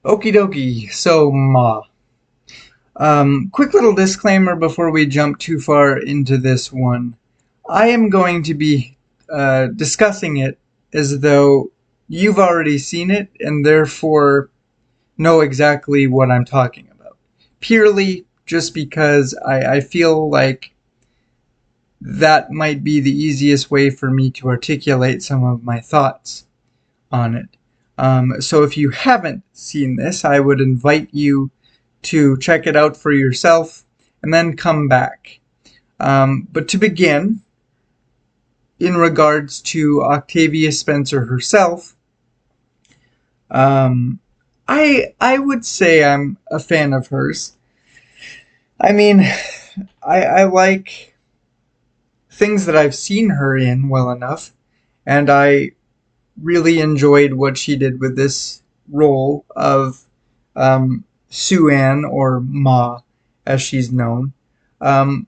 Okie dokie, so Ma. Quick little disclaimer before we jump too far into this one. I am going to be discussing it as though you've already seen it and therefore know exactly what I'm talking about. Purely just because I feel like that might be the easiest way for me to articulate some of my thoughts on it. So if you haven't seen this, I would invite you to check it out for yourself and then come back. But to begin, in regards to Octavia Spencer herself, um, I would say I'm a fan of hers. I mean, I like things that I've seen her in well enough, and I really enjoyed what she did with this role of Sue Ann, or Ma, as she's known. Um,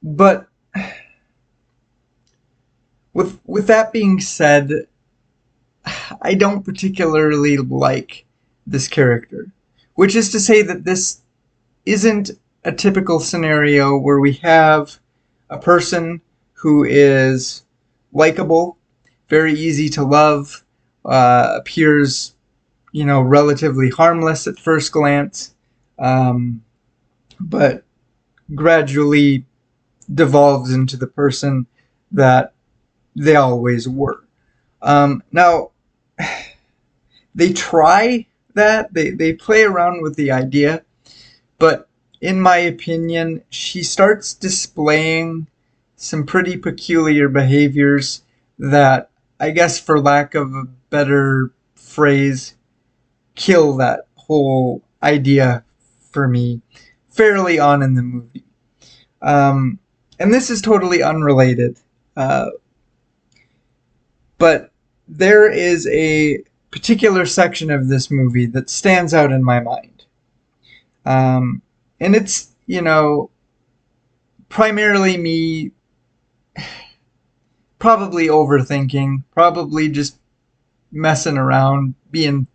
but with that being said, I don't particularly like this character, which is to say that this isn't a typical scenario where we have a person who is likable, very easy to love, appears, relatively harmless at first glance, um, but gradually devolves into the person that they always were. Now, they try that, they play around with the idea, but in my opinion, she starts displaying some pretty peculiar behaviors that, I guess for lack of a better phrase, kill that whole idea for me fairly on in the movie. Um, and this is totally unrelated, uh, but there is a particular section of this movie that stands out in my mind. And it's, primarily me probably overthinking, probably just messing around, being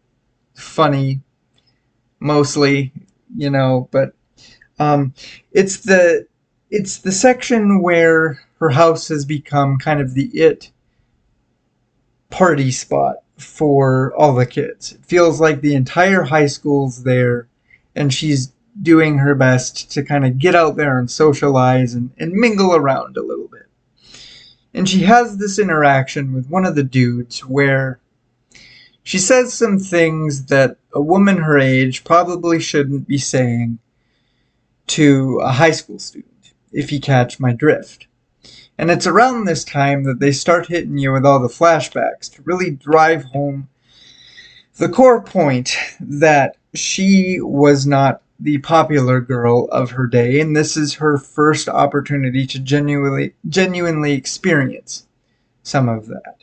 funny mostly, but um, it's the it's the section where her house has become kind of the it party spot for all the kids. It feels like the entire high school's there, and she's doing her best to kind of get out there and socialize and mingle around a little bit. And she has this interaction with one of the dudes where she says some things that a woman her age probably shouldn't be saying to a high school student, if you catch my drift. And it's around this time that they start hitting you with all the flashbacks to really drive home the core point that she was not the popular girl of her day, and this is her first opportunity to genuinely experience some of that.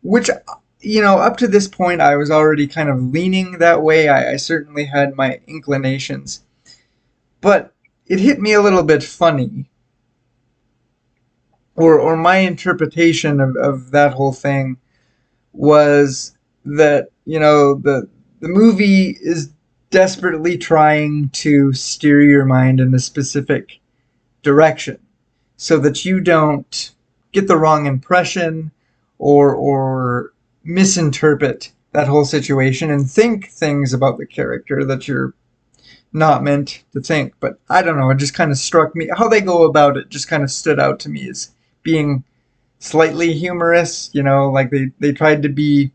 Which, up to this point, I was already kind of leaning that way. I certainly had my inclinations, but it hit me a little bit funny, or my interpretation of that whole thing was that, the movie is desperately trying to steer your mind in a specific direction so that you don't get the wrong impression or misinterpret that whole situation and think things about the character that you're not meant to think. But I don't know, it just kind of struck me. How they go about it just kind of stood out to me as being slightly humorous, like they tried to be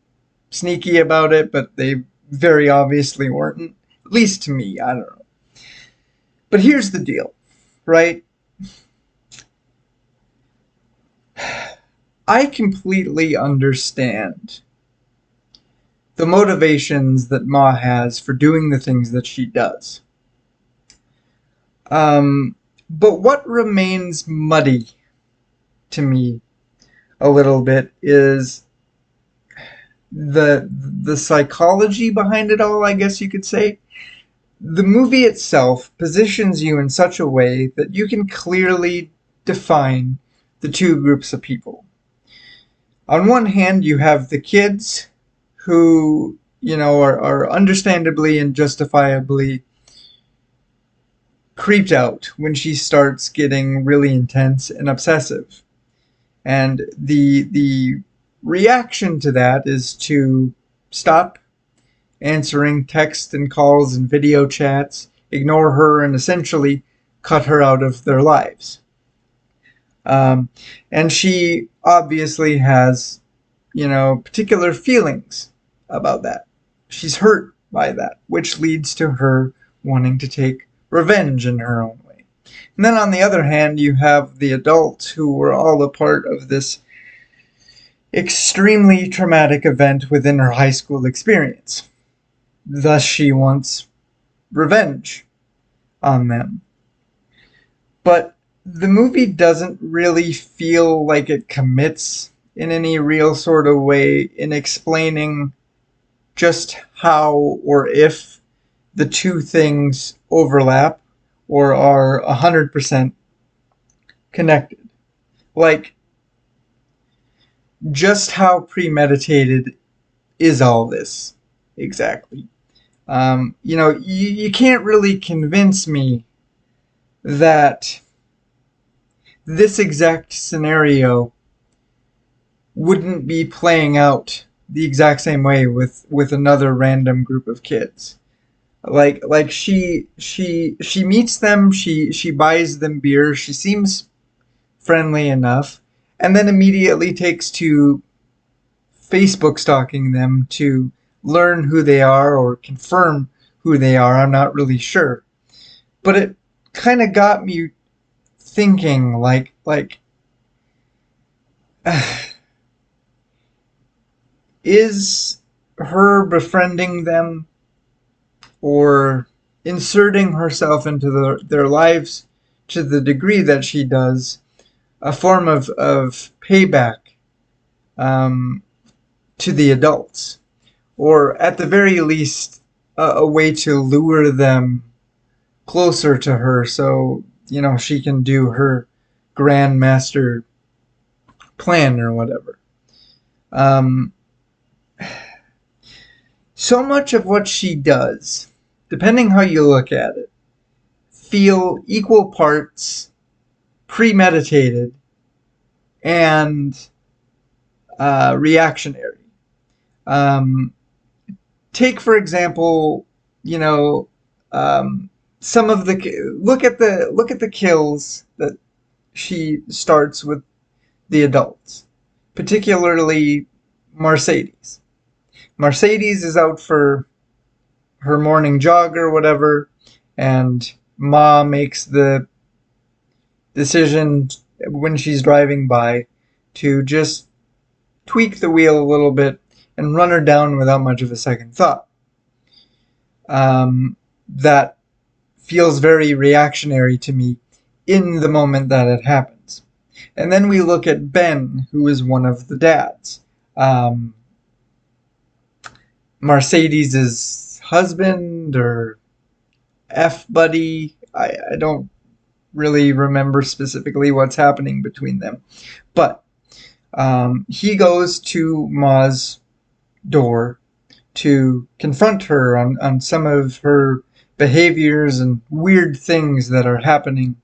sneaky about it, but they very obviously weren't. At least to me, I don't know. But here's the deal, right? I completely understand the motivations that Ma has for doing the things that she does. But what remains muddy to me a little bit is the psychology behind it all, I guess you could say. The movie itself positions you in such a way that you can clearly define the two groups of people. On one hand, you have the kids who, are understandably and justifiably creeped out when she starts getting really intense and obsessive. And the reaction to that is to stop answering text and calls and video chats, ignore her, and essentially cut her out of their lives. Um, and she obviously has, particular feelings about that. She's hurt by that, which leads to her wanting to take revenge in her own way. And then on the other hand, you have the adults who were all a part of this extremely traumatic event within her high school experience. Thus, she wants revenge on them. But the movie doesn't really feel like it commits in any real sort of way in explaining just how or if the two things overlap or are 100% connected. Like, just how premeditated is all this exactly? You can't really convince me that this exact scenario wouldn't be playing out the exact same way with another random group of kids. Like she meets them, she buys them beer, she seems friendly enough, and then immediately takes to Facebook stalking them to learn who they are or confirm who they are. I'm not really sure. But it kind of got me thinking like is her befriending them or inserting herself into their lives to the degree that she does a form of payback um, to the adults, or at the very least a way to lure them closer to her so she can do her grandmaster plan or whatever. um, so much of what she does, depending how you look at it, feel equal parts premeditated and reactionary. um, Take for example, some of the look at the kills that she starts with the adults, particularly Mercedes. Mercedes is out for her morning jog or whatever, and Ma makes the decision when she's driving by to just tweak the wheel a little bit and run her down without much of a second thought. That feels very reactionary to me in the moment that it happens. And then we look at Ben, who is one of the dads. Mercedes' husband or F buddy. I don't really remember specifically what's happening between them. But he goes to Ma's door to confront her on some of her behaviors and weird things that are happening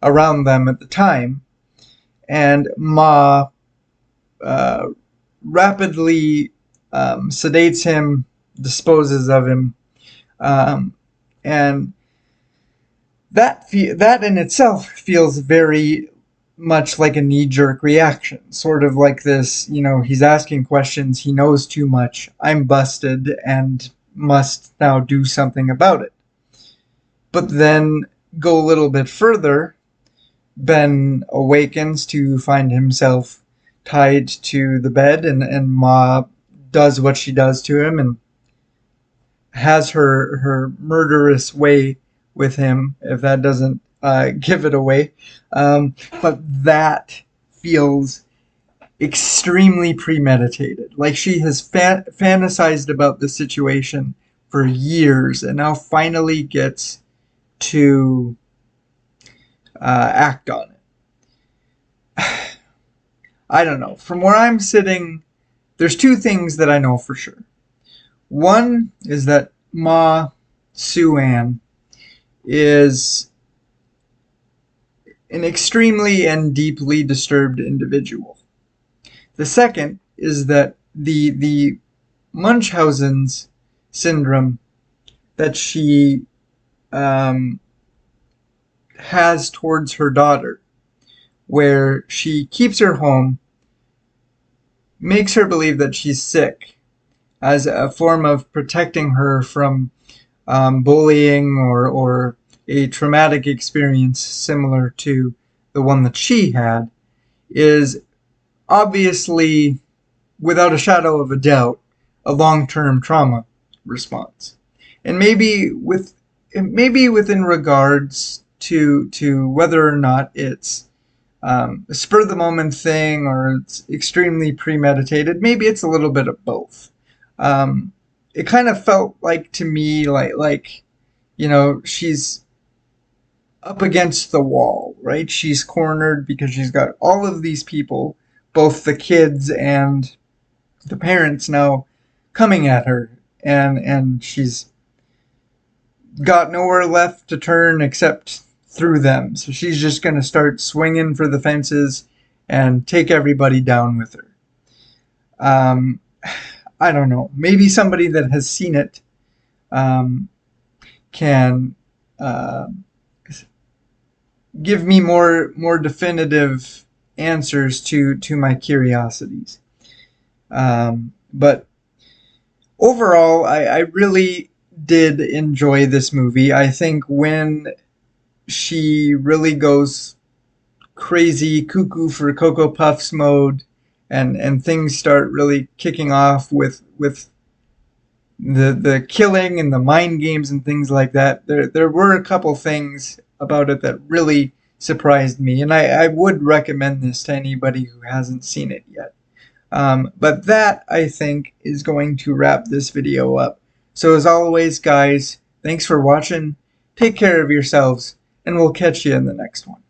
around them at the time. And Ma rapidly sedates him, disposes of him, and that in itself feels very much like a knee-jerk reaction, sort of like this, he's asking questions, he knows too much, I'm busted and must now do something about it. But then go a little bit further, Ben awakens to find himself tied to the bed, and Ma does what she does to him and has her murderous way with him, if that doesn't give it away. But that feels extremely premeditated. Like she has fantasized about the situation for years and now finally gets to act on it. I don't know. From where I'm sitting, there's two things that I know for sure. One is that Ma Suan is an extremely and deeply disturbed individual. The second is that the Munchausen's syndrome that she um, has towards her daughter, where she keeps her home, makes her believe that she's sick as a form of protecting her from bullying or a traumatic experience similar to the one that she had, is obviously, without a shadow of a doubt, a long-term trauma response. And maybe within regards to whether or not it's a spur of the moment thing or it's extremely premeditated. Maybe it's a little bit of both. Um, it kind of felt like to me like she's up against the wall, right? She's cornered because she's got all of these people, both the kids and the parents now coming at her, and she's got nowhere left to turn except through them. So she's just going to start swinging for the fences and take everybody down with her. Um, I don't know. Maybe somebody that has seen it um, can uh, give me more definitive answers to my curiosities. But overall, I really did enjoy this movie. I think when she really goes crazy cuckoo for Cocoa Puffs mode and things start really kicking off with the killing and the mind games and things like that, there were a couple things about it that really surprised me, and I would recommend this to anybody who hasn't seen it yet. But that, I think, is going to wrap this video up. So as always, guys, thanks for watching. Take care of yourselves, and we'll catch you in the next one.